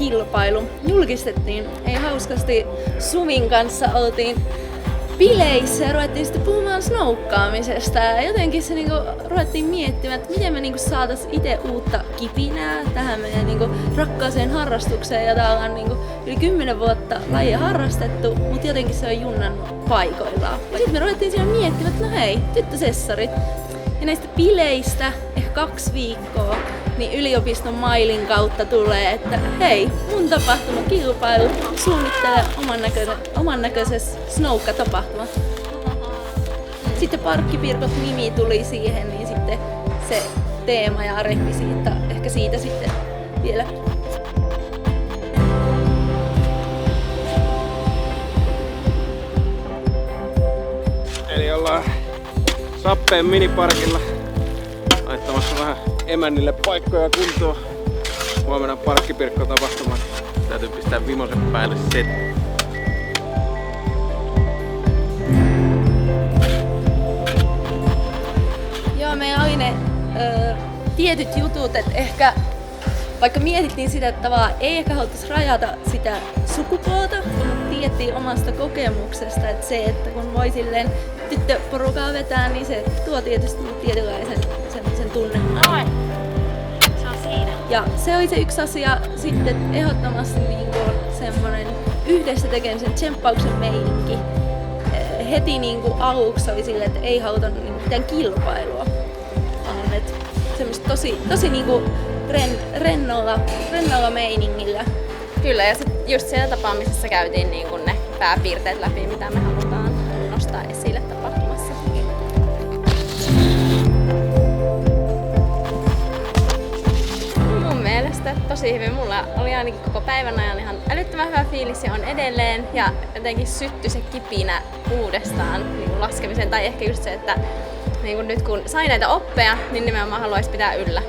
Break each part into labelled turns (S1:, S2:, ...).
S1: kilpailu julkistettiin. Ei hauskasti Suvin kanssa oltiin bileissä ja ruvettiin sitten puhumaan snoukkaamisesta. Ja jotenkin se niinku ruvettiin miettimään, että miten me niinku saatais itse uutta kipinää tähän meidän niinku rakkaaseen harrastukseen. Ja tää ollaan niinku yli 10 vuotta lajia harrastettu, mutta jotenkin se on junnannut paikoillaan. Ja sitten me ruvettiin siellä miettimään, että no hei, tyttösessarit. Ja näistä bileistä ehkä 2 viikkoa niin yliopiston mailin kautta tulee, että hei, mun tapahtumakilpailu suunnittelee oman näköisessä snoukka-tapahtuma. Sitten Parkkipirkot nimi tuli siihen, niin sitten se teema ja rekvisiitta, ehkä siitä sitten vielä.
S2: Eli ollaan Sappeen miniparkilla laittamassa vähän emännille paikkoja kuntoon. Huomenna Parkkipirkko-tapahtuma. Täytyy pistää vimosen päälle set.
S1: Joo, meillä oli ne tietyt jutut, että ehkä vaikka mietittiin sitä, että tavallaan ei ehkä haluttais rajata sitä sukupuolta, mutta tiedettiin omasta kokemuksesta, että se, että kun voi silleen tyttöporukaa vetää, niin se tuo tietysti tietynlaisen semmoisen tunnelman.
S3: Se on siinä.
S1: Ja se oli se yksi asia sitten ehdottomasti niin kuin semmoinen yhdessä tekemisen tsemppauksen meininki. Heti niin kuin aluksi oli silleen, että ei haluta niin mitään kilpailua, vaan että semmoista tosi niin kuin rennolla meiningillä.
S3: Kyllä, ja sit just siellä tapaamisessa käytiin niin kun ne pääpiirteet läpi, mitä me halutaan nostaa esille tapahtumassa. Mun mielestä tosi hyvin. Mulla oli ainakin koko päivän ajan ihan älyttömän hyvä fiilis ja on edelleen. Ja jotenkin syttyi se kipinä uudestaan niin laskemisen. Tai ehkä just se, että niin kun nyt kun sai näitä oppeja, niin nimenomaan haluaisi pitää yllä.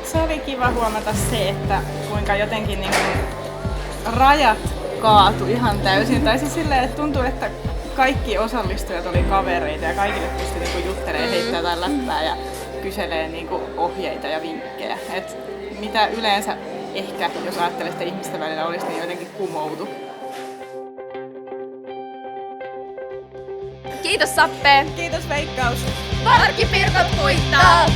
S4: Se oli kiva huomata se, että kuinka jotenkin niin kuin rajat kaatu ihan täysin. Tai siis silleen, että tuntuu, että kaikki osallistujat oli kavereita ja kaikille pystyi niin kuin juttelemaan, heittää jotain läppää ja kyselee niin kuin ohjeita ja vinkkejä. Et mitä yleensä ehkä, jos ajattelee sitä ihmisten välillä olisi, niin jotenkin kumoutu.
S3: Kiitos Sappe!
S4: Kiitos Veikkaus!
S3: Parkkipirkot kuittaa!